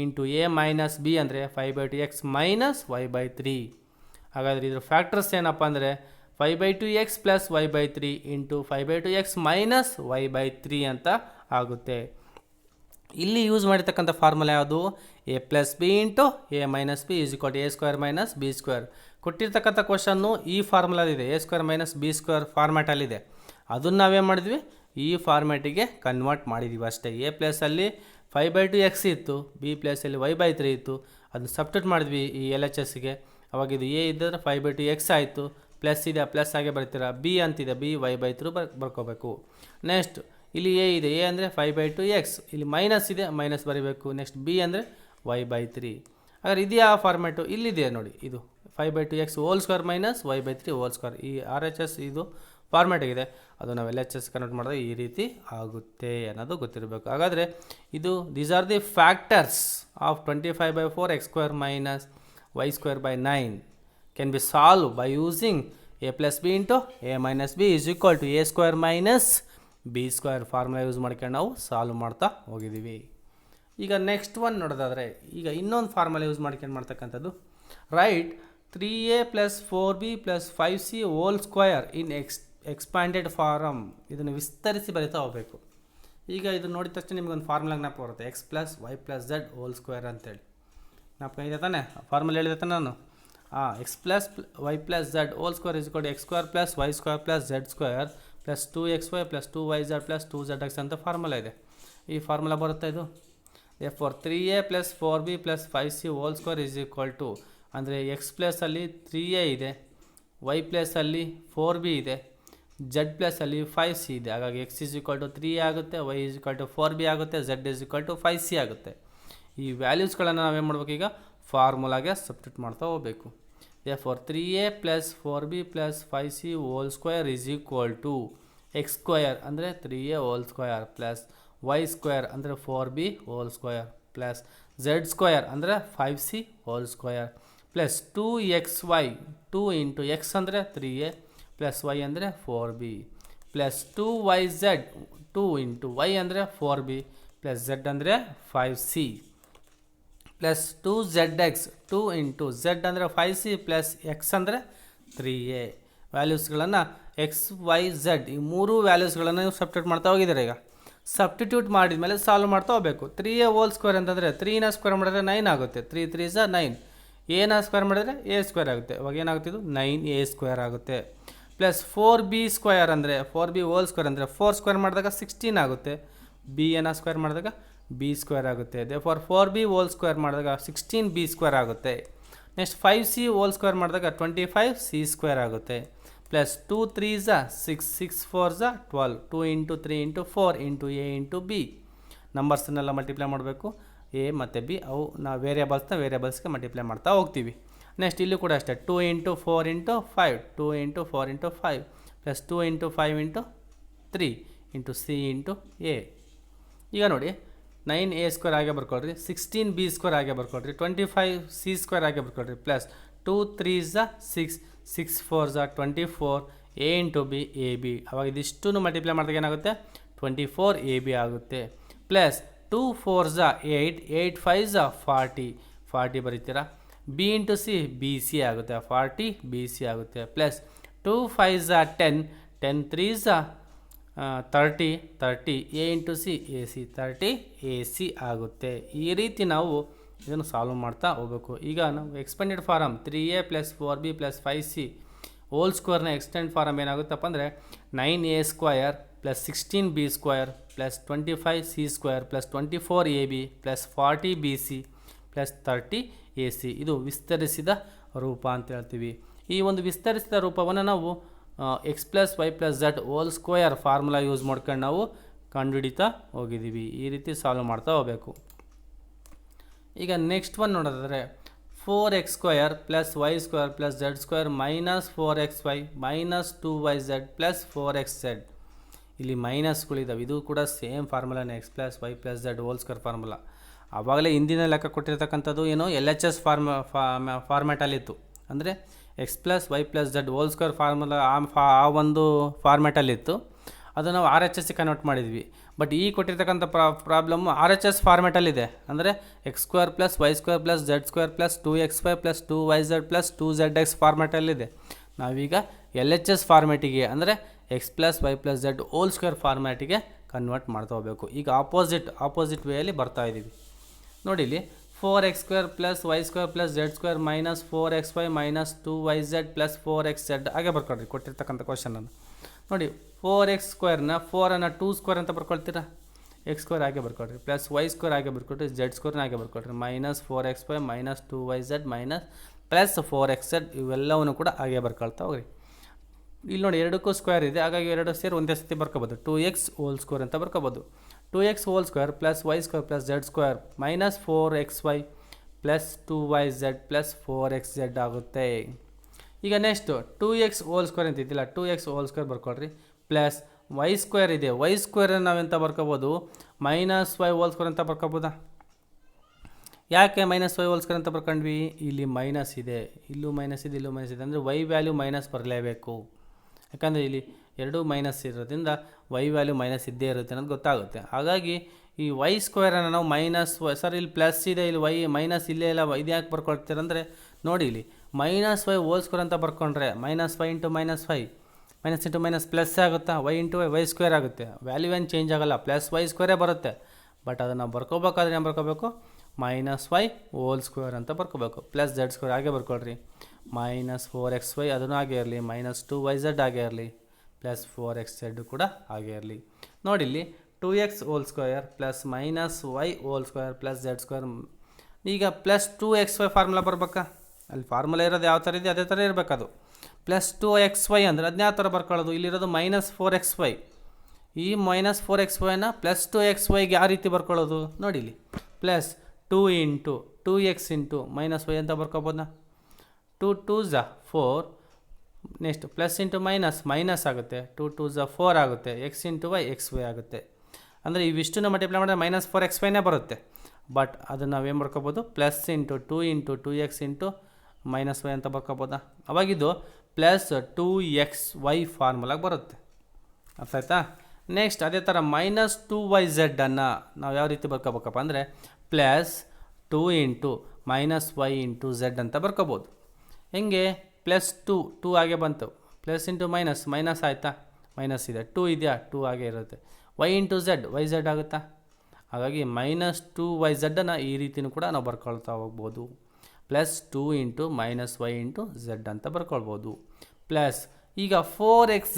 into a minus b ಅಂದರೆ 5/2x ಮೈನಸ್ y/3. ಹಾಗಾದರೆ ಇದ್ರ ಫ್ಯಾಕ್ಟರ್ಸ್ ಏನಪ್ಪ ಅಂದರೆ 5/2x plus y/3 into 5/2x minus y/3 ಅಂತ ಆಗುತ್ತೆ. ಇಲ್ಲಿ ಯೂಸ್ ಮಾಡಿರ್ತಕ್ಕಂಥ ಫಾರ್ಮುಲಾ ಯಾವುದು, a+b into a minus b is equal to a² minus b². ಕೊಟ್ಟಿರ್ತಕ್ಕಂಥ ಕ್ವಶನ್ನು ಈ ಫಾರ್ಮುಲಾದಿದೆ, a² ಮೈನಸ್ b² ಫಾರ್ಮ್ಯಾಟಲ್ಲಿದೆ. ಅದನ್ನು ನಾವೇನು ಮಾಡಿದ್ವಿ, ಈ ಫಾರ್ಮ್ಯಾಟಿಗೆ ಕನ್ವರ್ಟ್ ಮಾಡಿದ್ದೀವಿ ಅಷ್ಟೇ. a ಪ್ಲೇಸಲ್ಲಿ 5/2x ಇತ್ತು, b ಪ್ಲೇಸಲ್ಲಿ y/3 ಇತ್ತು, ಅದನ್ನು ಸಬ್ಸ್ಟಿಟ್ಯೂಟ್ ಮಾಡಿದ್ವಿ ಈ LHSಗೆ. ಅವಾಗ ಇದು a ಇದ್ದರೆ 5/2x ಆಯಿತು, ಪ್ಲಸ್ ಇದೆ ಪ್ಲಸ್ ಆಗಿ ಬರ್ತೀರ, b ಅಂತಿದೆ b y/3 ಬರ್ಕೋಬೇಕು. ನೆಕ್ಸ್ಟ್ ಇಲ್ಲಿ a ಇದೆ, a ಅಂದರೆ 5/2x, ಇಲ್ಲಿ ಮೈನಸ್ ಇದೆ ಮೈನಸ್ ಬರೀಬೇಕು. ನೆಕ್ಸ್ಟ್ b ಅಂದರೆ y/3. ಹಾಗಾದ್ರೆ ಇದು ಯಾವ ಫಾರ್ಮ್ಯಾಟು, ಇಲ್ಲಿದೆ ನೋಡಿ, ಇದು 5/2x² ಮೈನಸ್ y/3². ಈ RHS ಇದು ಫಾರ್ಮ್ಯಾಟ್ ಆಗಿದೆ, ಅದು ನಾವು LHS ಕನ್ವರ್ಟ್ ಮಾಡಿದ್ರೆ ಈ ರೀತಿ ಆಗುತ್ತೆ ಅನ್ನೋದು ಗೊತ್ತಿರಬೇಕು. ಹಾಗಾದರೆ ಇದು these are the factors of 25/4x² minus y²/9 can be solve by using a+b into a minus b is equal to a² minus b² formula use ಮಾಡ್ಕೊಂಡು ನಾವು ಸಾಲ್ವ್ ಮಾಡ್ತಾ ಹೋಗಿದ್ದೀವಿ. ಈಗ ನೆಕ್ಸ್ಟ್ ಒನ್ ನೋಡೋದಾದರೆ, ಈಗ ಇನ್ನೊಂದು ಫಾರ್ಮುಲಾ ಯೂಸ್ ಮಾಡ್ಕೊಂಡು ಮಾಡ್ತಕ್ಕಂಥದ್ದು, ರೈಟ್ 3a + 4b + 5c ಹೋಲ್² ಇನ್ ಎಕ್ಸ್ಪ್ಯಾಂಡೆಡ್ ಫಾರಮ್. ಇದನ್ನು ವಿಸ್ತರಿಸಿ ಬರೀತಾ ಹೋಗಬೇಕು. ಈಗ ಇದು ನೋಡಿದ ತಕ್ಷಣ ನಿಮಗೊಂದು ಫಾರ್ಮುಲಾ ಜ್ಞಾಪಕ ಬರುತ್ತೆ, x + y + z ಹೋಲ್² ಅಂತೇಳಿ. ಜ್ಞಾಪಕ ಇದೆ ತಾನೆ, ಫಾರ್ಮುಲಾ ಹೇಳಿದೆ ತಾನೆ ನಾನು. x + y + z ಹೋಲ್² is equal to x² + y² + z² + 2xy + 2yz + 2zx ಅಂತ ಫಾರ್ಮುಲಾ ಇದೆ. ಈ ಫಾರ್ಮುಲಾ ಬರುತ್ತೆ ಇದು. therefore 3a + 4b + 5c ಹೋಲ್² ಈಸ್ ಈಕ್ವಲ್ ಟು, ಅಂದರೆ x ಪ್ಲೇಸಲ್ಲಿ 3a ಇದೆ, y ಪ್ಲೇಸಲ್ಲಿ 4b ಇದೆ, z ಪ್ಲೇಸಲ್ಲಿ 5c ಇದೆ. ಹಾಗಾಗಿ x is equal to 3a ಆಗುತ್ತೆ, y is equal to 4b ಆಗುತ್ತೆ, z is equal to 5c ಆಗುತ್ತೆ. ಈ ವ್ಯಾಲ್ಯೂಸ್ಗಳನ್ನು ನಾವೇನು ಮಾಡಬೇಕು, ಈಗ ಫಾರ್ಮುಲಾಗೆ ಸಬ್ಸ್ಟಿಟ್ಯೂಟ್ ಮಾಡ್ತಾ ಹೋಗಬೇಕು. therefore 3a + 4b + 5c ಹೋಲ್² ಈಸ್ ಈಕ್ವಲ್ ಟು x² ಅಂದರೆ 3a ಹೋಲ್² ಪ್ಲಸ್ y² ಅಂದರೆ 4b ಹೋಲ್² ಪ್ಲಸ್ z² ಅಂದರೆ 5c ಹೋಲ್² plus 2xy 2 into x ಅಂದರೆ 3a ಪ್ಲಸ್ y ಅಂದರೆ 4b plus 2yz 2 into y ಅಂದರೆ 4b ಪ್ಲಸ್ z ಅಂದರೆ 5c plus 2zx 2 into z ಅಂದರೆ 5c plus x ಅಂದರೆ 3a. ವ್ಯಾಲ್ಯೂಸ್ಗಳನ್ನು X Y Z ಈ ಮೂರು ವ್ಯಾಲ್ಯೂಸ್ಗಳನ್ನು ನೀವು ಸಬ್ಸ್ಟಿಟ್ಯೂಟ್ ಮಾಡ್ತಾ ಹೋಗಿದ್ದೀರ. ಈಗ ಸಬ್ಸ್ಟಿಟ್ಯೂಟ್ ಮಾಡಿದ ಮೇಲೆ ಸಾಲ್ವ್ ಮಾಡ್ತಾ ಹೋಗಬೇಕು. 3a ಹೋಲ್² ಅಂತಂದರೆ 3ನ ಸ್ಕ್ವೇರ್ ಮಾಡಿದ್ರೆ 9 ಆಗುತ್ತೆ, 3 3s 9. ಎನ ಸ್ಕ್ವೇರ್ ಮಾಡಿದ್ರೆ a² ಆಗುತ್ತೆ, ಅವಾಗ ಏನಾಗುತ್ತೆ, ಇದು 9a² ಆಗುತ್ತೆ. ಪ್ಲಸ್ 4b² ಅಂದರೆ 4b ಹೋಲ್² ಅಂದರೆ 4² ಮಾಡಿದಾಗ 16 ಆಗುತ್ತೆ, b ನ ಸ್ಕ್ವೇರ್ ಮಾಡಿದಾಗ b² ಆಗುತ್ತೆ. therefore 4b ಹೋಲ್² ಮಾಡಿದಾಗ 16b² ಆಗುತ್ತೆ. ನೆಕ್ಸ್ಟ್ 5c ಹೋಲ್² ಮಾಡಿದಾಗ 25c² ಆಗುತ್ತೆ. Plus 2 3s 6 6 4s 12 2 into 3 into 4 into a into b. ನಂಬರ್ಸನ್ನೆಲ್ಲ ಮಲ್ಟಿಪ್ಲೈ ಮಾಡಬೇಕು, a ಮತ್ತು b, ಅವು ನಾವು ವೇರಿಯಬಲ್ಸ್ಗೆ ಮಲ್ಟಿಪ್ಲೈ ಮಾಡ್ತಾ ಹೋಗ್ತೀವಿ. ನೆಕ್ಸ್ಟ್ ಇಲ್ಲೂ ಕೂಡ ಅಷ್ಟೇ 2 into 4 into 5 2 into 4 into 5 plus 2 into 5 into 3 into C into A. ಈಗ ನೋಡಿ 9 a ಸ್ಕ್ವೇರ್ ಆಗೇ ಬರ್ಕೊಳ್ರಿ, 16 b ಸ್ಕ್ವೇರ್ ಆಗೇ ಬರ್ಕೊಳ್ರಿ, 25 c ಸ್ಕ್ವೇರ್ ಆಗೇ ಬರ್ಕೊಳ್ರಿ, plus 2 3 6 6 4 24 a into b a b. ಅವಾಗ ಇದಿಷ್ಟು ಮಲ್ಟಿಪ್ಲೈ ಮಾಡಿದಾಗ ಏನಾಗುತ್ತೆ 24 a b ಆಗುತ್ತೆ. ಪ್ಲಸ್ 2 4 8 8 5 40 40 ಬರೀತೀರಾ. B into c b c ಆಗುತ್ತೆ, 40 ಬಿ ಸಿ ಆಗುತ್ತೆ. Plus 2 5 10 10 3 30 30 a into c a c 30 a c ಆಗುತ್ತೆ. ಈ ರೀತಿ ನಾವು ಇದನ್ನು ಸಾಲ್ವ್ ಮಾಡ್ತಾ ಹೋಗಬೇಕು. ಈಗ ನಾವು expanded form 3a plus 4b plus 5c whole ಸ್ಕ್ವೇರ್ನ ಎಕ್ಸ್ಟೆಂಡ್ ಫಾರಮ್ ಏನಾಗುತ್ತಪ್ಪ ಅಂದರೆ 9a square plus 16b square plus 25c square plus 24ab plus 40bc plus 30ac. ಇದು ವಿಸ್ತರಿಸಿದ ರೂಪ ಅಂತ ಹೇಳ್ತೀವಿ. ಈ ಒಂದು ವಿಸ್ತರಿಸಿದ ರೂಪವನ್ನು ನಾವು x plus y plus Z whole square formula use ಮಾಡ್ಕೊಂಡು ನಾವು ಕಂಡುಹಿಡಿತಾ ಹೋಗಿದ್ದೀವಿ. ಈ ರೀತಿ ಸಾಲ್ವ್ ಮಾಡ್ತಾ ಹೋಗಬೇಕು. ಈಗ ನೆಕ್ಸ್ಟ್ ಒನ್ ನೋಡೋದಾದರೆ 4x square plus y square plus z square minus 4xy minus 2yz plus 4xz. ಇಲ್ಲಿ ಮೈನಸ್ಗಳಿದ್ದಾವೆ. ಇದು ಕೂಡ ಸೇಮ್ ಫಾರ್ಮುಲಾನೇ, x plus y plus Z whole square formula. ಆವಾಗಲೇ ಹಿಂದಿನ ಲೆಕ್ಕ ಕೊಟ್ಟಿರ್ತಕ್ಕಂಥದ್ದು ಏನೋ LHS ಫಾರ್ಮ್ಯಾಟಲ್ಲಿತ್ತು. ಅಂದರೆ x plus y plus Z whole square formula ಆ ಒಂದು ಫಾರ್ಮ್ಯಾಟಲ್ಲಿತ್ತು. ಅದು ನಾವು RHS ಕನ್ವರ್ಟ್ ಮಾಡಿದ್ವಿ. ಬಟ್ ಈ ಕೊಟ್ಟಿರ್ತಕ್ಕಂಥ ಪ್ರಾಬ್ಲಮ್ಮು RHS ಫಾರ್ಮ್ಯಾಟಲ್ಲಿದೆ. ಅಂದರೆ x square plus y square plus z square plus 2xy plus 2yz plus 2zx ಫಾರ್ಮ್ಯಾಟಲ್ಲಿದೆ. ನಾವೀಗ LHS ಫಾರ್ಮ್ಯಾಟಿಗೆ ಅಂದರೆ x plus y plus Z whole square ಫಾರ್ಮ್ಯಾಟಿಗೆ ಕನ್ವರ್ಟ್ ಮಾಡ್ತಾ ಹೋಗಬೇಕು. ಈಗ ಆಪೋಸಿಟ್ ವೇಯಲ್ಲಿ ಬರ್ತಾ ಇದ್ದೀವಿ. ನೋಡಿ ಇಲ್ಲಿ 4x square plus y square plus z square minus 4xy minus 2yz plus 4xz ಹಾಗೆ ಬರ್ಕೊಳ್ರಿ ಕೊಟ್ಟಿರ್ತಕ್ಕಂಥ ಕ್ವಶನನ್ನು. ನೋಡಿ 4x ಸ್ಕ್ವೇರ್ನ 4ಅನ್ನು 2 ಸ್ಕ್ವೇರ್ ಅಂತ ಬರ್ಕೊಳ್ತೀರಾ, ಎಕ್ಸ್ ಸ್ಕ್ವೇರ್ ಹಾಗೆ ಬರ್ಕೊಳ್ರಿ, ಪ್ಲಸ್ ವೈ ಸ್ಕ್ವೇರ್ ಹಾಗೆ ಬರ್ಕೊಳ್ರಿ, ಝಡ್ ಸ್ಕ್ವೇರ್ನ ಹಾಗೆ ಬರ್ಕೊಳ್ರಿ, minus 4xy minus 2yz minus plus 4xz ಇವೆಲ್ಲವನ್ನು ಕೂಡ ಹಾಗೆ ಬರ್ಕೊಳ್ತಾ ಹೋಗ್ರಿ. ಇಲ್ಲಿ ನೋಡಿ ಎರಡಕ್ಕೂ ಸ್ಕ್ವೇರ್ ಇದೆ, ಹಾಗಾಗಿ ಎರಡು ಸೇರಿ ಒಂದೇ ಸತಿ ಬರ್ಕೋಬೋದು. 2x ಹೋಲ್ ಸ್ಕ್ವೇರ್ ಅಂತ ಬರ್ಕೋಬೋದು. 2x whole square plus y square plus z square minus 4xy plus 2yz plus 4xz ಆಗುತ್ತೆ. ಈಗ ನೆಕ್ಸ್ಟು 2x ಹೋಲ್ ಸ್ಕ್ವೇರ್ ಅಂತ ಇದ್ದಿಲ್ಲ, 2x ಹೋಲ್ ಸ್ಕ್ವೇರ್ ಬರ್ಕೊಳ್ರಿ, ಪ್ಲಸ್ ವೈ ಸ್ಕ್ವೇರ್ ಇದೆ, ವೈ ಸ್ಕ್ವೇರ್ ನಾವೆಂತ ಬರ್ಕೋಬೋದು ಮೈನಸ್ ವೈ ಹೋಲ್ ಸ್ಕ್ವೇರ್ ಅಂತ ಬರ್ಕೋಬೋದಾ? ಯಾಕೆ ಮೈನಸ್ ವೈ ಹೋಲ್ ಸ್ಕ್ವೇರ್ ಅಂತ ಬರ್ಕೊಂಡ್ವಿ? ಇಲ್ಲಿ ಮೈನಸ್ ಇದೆ, ಇಲ್ಲೂ ಮೈನಸ್ ಇದೆ, ಇಲ್ಲೂ ಮೈನಸ್ ಇದೆ, ಅಂದರೆ ವೈ ವ್ಯಾಲ್ಯೂ ಮೈನಸ್ ಬರಲೇಬೇಕು. ಯಾಕಂದರೆ ಇಲ್ಲಿ ಎರಡೂ ಮೈನಸ್ ಇರೋದ್ರಿಂದ ವೈ ವ್ಯಾಲ್ಯೂ ಮೈನಸ್ ಇದ್ದೇ ಇರುತ್ತೆ ಅನ್ನೋದು ಗೊತ್ತಾಗುತ್ತೆ. ಹಾಗಾಗಿ ಈ ವೈ ಸ್ಕ್ವೇರನ್ನು ನಾವು ಮೈನಸ್ ಸರ್ ಇಲ್ಲಿ ಪ್ಲಸ್ ಇದೆ, ಇಲ್ಲಿ ವೈ ಮೈನಸ್ ಇಲ್ಲೇ ಇಲ್ಲ, ಇದು ಯಾಕೆ ಬರ್ಕೊಳ್ತೀರಂದರೆ ನೋಡಿ ಇಲ್ಲಿ ಮೈನಸ್ ವೈ ಹೋಲ್ ಸ್ಕ್ವೇರ್ ಅಂತ ಬರ್ಕೊಂಡ್ರೆ minus y into minus y minus into minus plus ಆಗುತ್ತಾ, ವೈ ಇಂಟು ವೈ ಸ್ಕ್ವೇರ್ ಆಗುತ್ತೆ, ವ್ಯಾಲ್ಯೂ ಏನು ಚೇಂಜ್ ಆಗೋಲ್ಲ, ಪ್ಲಸ್ ವೈ ಸ್ಕ್ವೇರೇ ಬರುತ್ತೆ. ಬಟ್ ಅದನ್ನು ಬರ್ಕೋಬೇಕಾದ್ರೆ ಏನು ಬರ್ಕೋಬೇಕು ಮೈನಸ್ ವೈ ಹೋಲ್ ಸ್ಕ್ವೇರ್ ಅಂತ ಬರ್ಕೋಬೇಕು. ಪ್ಲಸ್ ಝಡ್ ಸ್ಕ್ವೇರ್ ಹಾಗೆ ಬರ್ಕೊಳ್ರಿ, ಮೈನಸ್ 4xy ಅದನ್ನು ಹಾಗೆ ಇರಲಿ, ಮೈನಸ್ 2yz ಹಾಗೆ ಇರಲಿ, ಪ್ಲಸ್ 4xz ಕೂಡ ಹಾಗೆ ಇರಲಿ. ನೋಡಿ ಇಲ್ಲಿ 2x whole square plus minus y whole square plus z square. ಈಗ ಪ್ಲಸ್ 2xy ಫಾರ್ಮುಲಾ ಬರ್ಬೇಕಾ? ಅಲ್ಲಿ ಫಾರ್ಮುಲಾ ಇರೋದು ಯಾವ ಥರ ಇದೆ ಅದೇ ಥರ ಇರಬೇಕದು. ಪ್ಲಸ್ 2xy ಅಂದರೆ ಅದನ್ನ ಯಾವ ಥರ ಬರ್ಕೊಳ್ಳೋದು? ಇಲ್ಲಿರೋದು ಮೈನಸ್ 4xy, ಈ ಮೈನಸ್ 4xyನ ಪ್ಲಸ್ 2xyಗೆ ಯಾವ ರೀತಿ ಬರ್ಕೊಳ್ಳೋದು? ನೋಡಿ ಇಲ್ಲಿ plus 2 into 2x into minus y ಅಂತ ಬರ್ಕೋಬೋದಾ? 2 2s 4, next plus into minus minus ಆಗುತ್ತೆ, 2 2s 4 ಆಗುತ್ತೆ, x into y x y ಆಗುತ್ತೆ. ಅಂದರೆ ಇವಿಷ್ಟನ್ನು ಮಲ್ಟಿಪ್ಲೈ ಮಾಡಿದ್ರೆ ಮೈನಸ್ 4xyನೇ ಬರುತ್ತೆ. ಬಟ್ ಅದನ್ನು ನಾವೇನು ಬರ್ಕೋಬೋದು plus into 2 into 2x into minus y ಅಂತ ಬರ್ಕೋಬೋದಾ? ಅವಾಗಿದ್ದು ಪ್ಲಸ್ 2xy ಫಾರ್ಮುಲಾಗೆ ಬರುತ್ತೆ. ಅರ್ಥ ಆಯ್ತಾ? ನೆಕ್ಸ್ಟ್ ಅದೇ ಥರ ಮೈನಸ್ 2yz ನಾವು ಯಾವ ರೀತಿ ಬರ್ಕೋಬೇಕಪ್ಪ ಅಂದರೆ plus 2 into minus y into z ಅಂತ ಬರ್ಕೋಬೋದು. ಹೆಂಗೆ? ಪ್ಲಸ್ 2 ಹಾಗೆ ಬಂತು, ಪ್ಲಸ್ ಇಂಟು ಮೈನಸ್ ಮೈನಸ್ ಆಯಿತಾ, ಮೈನಸ್ ಇದೆ, 2 ಇದೆಯಾ, 2 ಹಾಗೆ ಇರುತ್ತೆ, y into z y z ಆಗುತ್ತಾ? ಹಾಗಾಗಿ ಮೈನಸ್ 2yz ಈ ರೀತಿಯೂ ಕೂಡ ನಾವು ಬರ್ಕೊಳ್ತಾ ಹೋಗ್ಬೋದು. Plus 2 into minus y into z ಅಂತ ಬರ್ಕೊಳ್ಬೋದು. ಪ್ಲಸ್ ಈಗ 4xz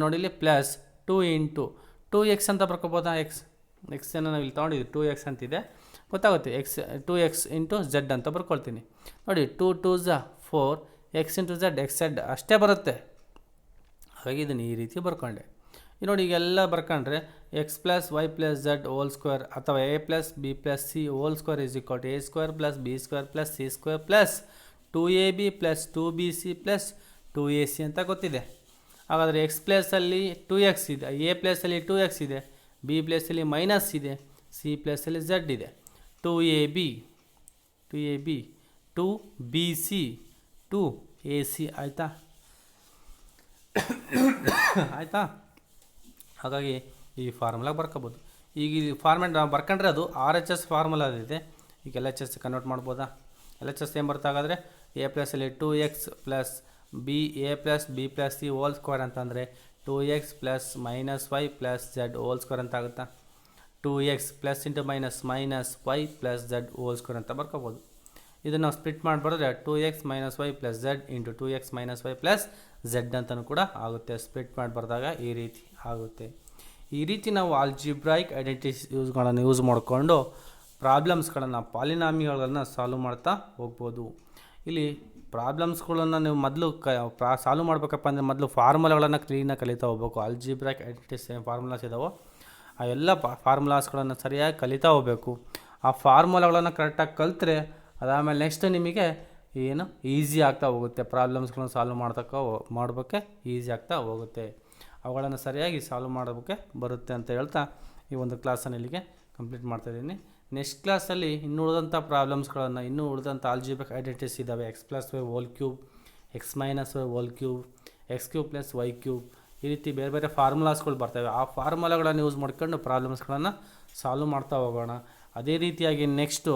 ನೋಡಿ ಇಲ್ಲಿ ಪ್ಲಸ್ 2 ಇಂಟು 2x ಅಂತ ಬರ್ಕೋಬೋದಾ? ಎಕ್ಸನ್ನು ನಾವು ಇಲ್ಲಿ ತೊಗೊಂಡಿದ್ವಿ 2x ಅಂತಿದೆ ಗೊತ್ತಾಗುತ್ತೆ,2x ಇಂಟು ಝೆಡ್ ಅಂತ ಬರ್ಕೊಳ್ತೀನಿ. ನೋಡಿ 2 2s 4, X into Z X Z ಅಷ್ಟೇ ಬರುತ್ತೆ. ಹಾಗಾಗಿ ಇದನ್ನು ಈ ರೀತಿ ಬರ್ಕೊಂಡೆ. ಈ ನೋಡಿ ಈಗೆಲ್ಲ ಬರ್ಕೊಂಡ್ರೆ x plus y plus Z whole square ಅಥವಾ a plus B plus C whole square is equal to a square plus b square plus c square plus 2ab plus 2bc plus 2ac ಅಂತ ಗೊತ್ತಿದೆ. ಹಾಗಾದರೆ X ಪ್ಲೇಸಲ್ಲಿ 2x ಇದೆ, A ಪ್ಲೇಸಲ್ಲಿ 2x ಇದೆ, B ಪ್ಲೇಸಲ್ಲಿ minus ಇದೆ, ಸಿ ಪ್ಲೇಸಲ್ಲಿ ಝಡ್ ಇದೆ. 2ab 2bc 2ac ಆಯಿತಾ ಆಯಿತಾ. ಹಾಗಾಗಿ ಈ ಫಾರ್ಮುಲಾ ಬರ್ಕೋಬೋದು. ಈಗ ಈ ಫಾರ್ಮೆಟ್ ನಾವು ಬರ್ಕೊಂಡ್ರೆ ಅದು ಆರ್ ಎಚ್ ಎಸ್ ಫಾರ್ಮುಲಾ ಇದೆ. ಈಗ ಎಲ್ ಎಚ್ ಎಸ್ ಕನ್ವರ್ಟ್ ಮಾಡ್ಬೋದಾ? ಎಲ್ ಎಚ್ ಎಸ್ ಏನು ಬರ್ತಾಗಾದರೆ ಎ ಪ್ಲಸಲ್ಲಿ 2x plus B A plus B plus C whole square ಅಂತಂದರೆ 2x plus minus Y plus Z whole square ಅಂತ ಆಗುತ್ತಾ. 2x plus into minus minus Y plus Z whole square ಅಂತ ಬರ್ಕೋಬೋದು. ಇದನ್ನು ನಾವು ಸ್ಪ್ಲಿಟ್ ಮಾಡಿಬಾರ್ದ್ರೆ 2x minus Y plus Z into 2x minus Y plus Z ಅಂತಲೂ ಕೂಡ ಆಗುತ್ತೆ. ಸ್ಪ್ಲಿಟ್ ಮಾಡಿಬಾರ್ದಾಗ ಈ ರೀತಿ ಆಗುತ್ತೆ. ಈ ರೀತಿ ನಾವು ಆಲ್ಜಿಬ್ರಾಯಿಕ್ ಐಡೆಂಟಿಟೀಸ್ಗಳನ್ನು ಯೂಸ್ ಮಾಡಿಕೊಂಡು ಪ್ರಾಬ್ಲಮ್ಸ್ಗಳನ್ನು ಪಾಲಿನಾಮಿಗಳನ್ನು ಸಾಲ್ವ್ ಮಾಡ್ತಾ ಹೋಗ್ಬೋದು. ಇಲ್ಲಿ ಪ್ರಾಬ್ಲಮ್ಸ್ಗಳನ್ನು ನೀವು ಮೊದಲು ಸಾಲ್ವ್ ಮಾಡಬೇಕಪ್ಪ ಅಂದರೆ ಮೊದಲು ಫಾರ್ಮುಲಾಗಳನ್ನು ಕ್ಲೀನಾಗಿ ಕಲಿತಾ ಹೋಗ್ಬೇಕು. ಆಲ್ಜಿಬ್ರಾಯಿಕ್ ಐಡೆಂಟಿಟೀಸ್ ಏನು ಫಾರ್ಮುಲಾಸ್ ಇದ್ದಾವೋ ಆ ಎಲ್ಲ ಫಾರ್ಮುಲಾಸ್ಗಳನ್ನು ಸರಿಯಾಗಿ ಕಲಿತಾ ಹೋಗಬೇಕು. ಆ ಫಾರ್ಮುಲಾಗಳನ್ನು ಕರೆಕ್ಟಾಗಿ ಕಲಿತ್ರೆ ಅದಾದಮೇಲೆ ನೆಕ್ಸ್ಟ್ ನಿಮಗೆ ಏನು ಈಸಿ ಆಗ್ತಾ ಹೋಗುತ್ತೆ. ಪ್ರಾಬ್ಲಮ್ಸ್ಗಳನ್ನು ಸಾಲ್ವ್ ಮಾಡೋಕ್ಕೆ ಈಸಿ ಆಗ್ತಾ ಹೋಗುತ್ತೆ. ಅವುಗಳನ್ನು ಸರಿಯಾಗಿ ಸಾಲ್ವ್ ಮಾಡೋಕ್ಕೆ ಬರುತ್ತೆ ಅಂತ ಹೇಳ್ತಾ ಈ ಒಂದು ಕ್ಲಾಸನ್ನು ಇಲ್ಲಿಗೆ ಕಂಪ್ಲೀಟ್ ಮಾಡ್ತಾಯಿದ್ದೀನಿ. ನೆಕ್ಸ್ಟ್ ಕ್ಲಾಸಲ್ಲಿ ಇನ್ನೂ ಉಳಿದಂಥ ಆಲ್ಜಿಬ್ರಿಕ್ ಐಡೆಂಟಿಟೀಸ್ ಇದ್ದಾವೆ. X plus y whole cube, x minus y whole cube, x cube plus y cube, ಈ ರೀತಿ ಬೇರೆ ಬೇರೆ ಫಾರ್ಮುಲಾಸ್ಗಳು ಬರ್ತವೆ. ಆ ಫಾರ್ಮುಲಾಗಳನ್ನು ಯೂಸ್ ಮಾಡ್ಕೊಂಡು ಪ್ರಾಬ್ಲಮ್ಸ್ಗಳನ್ನು ಸಾಲ್ವ್ ಮಾಡ್ತಾ ಹೋಗೋಣ. ಅದೇ ರೀತಿಯಾಗಿ ನೆಕ್ಸ್ಟು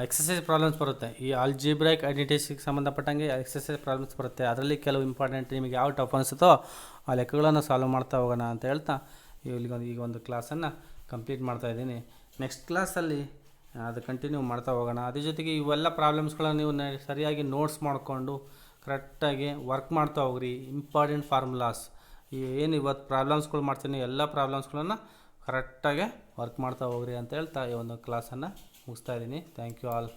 ಎಕ್ಸಸೈಸ್ ಪ್ರಾಬ್ಲಮ್ಸ್ ಬರುತ್ತೆ. ಈ ಆಲ್ಜಿಬ್ರಾಯಿಕ್ ಐಡೆಂಟಿಟೀಸ್ಗೆ ಸಂಬಂಧಪಟ್ಟಂಗೆ ಎಕ್ಸಸೈಸ್ ಪ್ರಾಬ್ಲಮ್ಸ್ ಬರುತ್ತೆ. ಅದರಲ್ಲಿ ಕೆಲವು ಇಂಪಾರ್ಟೆಂಟ್ ನಿಮಗೆ ಯಾವ ಟಫ್ ಅನಿಸುತ್ತೋ ಆ ಲೆಕ್ಕಗಳನ್ನು ಸಾಲ್ವ್ ಮಾಡ್ತಾ ಹೋಗೋಣ ಅಂತ ಹೇಳ್ತಾ ಈಗ ಒಂದು ಕ್ಲಾಸನ್ನು ಕಂಪ್ಲೀಟ್ ಮಾಡ್ತಾಯಿದ್ದೀನಿ. ನೆಕ್ಸ್ಟ್ ಕ್ಲಾಸಲ್ಲಿ ಅದು ಕಂಟಿನ್ಯೂ ಮಾಡ್ತಾ ಹೋಗೋಣ. ಅದೇ ಜೊತೆಗೆ ಇವೆಲ್ಲ ಪ್ರಾಬ್ಲಮ್ಸ್ಗಳನ್ನು ನೀವು ಸರಿಯಾಗಿ ನೋಟ್ಸ್ ಮಾಡಿಕೊಂಡು ಕರೆಕ್ಟಾಗಿ ವರ್ಕ್ ಮಾಡ್ತಾ ಹೋಗ್ರಿ. ಇಂಪಾರ್ಟೆಂಟ್ ಫಾರ್ಮುಲಾಸ್ ಏನು ಇವತ್ತು ಪ್ರಾಬ್ಲಮ್ಸ್ಗಳು ಮಾಡ್ತೀನಿ ಎಲ್ಲ ಪ್ರಾಬ್ಲಮ್ಸ್ಗಳನ್ನು ಕರೆಕ್ಟಾಗಿ ವರ್ಕ್ ಮಾಡ್ತಾ ಹೋಗ್ರಿ ಅಂತ ಹೇಳ್ತಾ ಈ ಒಂದು ಕ್ಲಾಸನ್ನು ಮುಗಿಸ್ತಾ ಇದ್ದೀನಿ. Thank you all.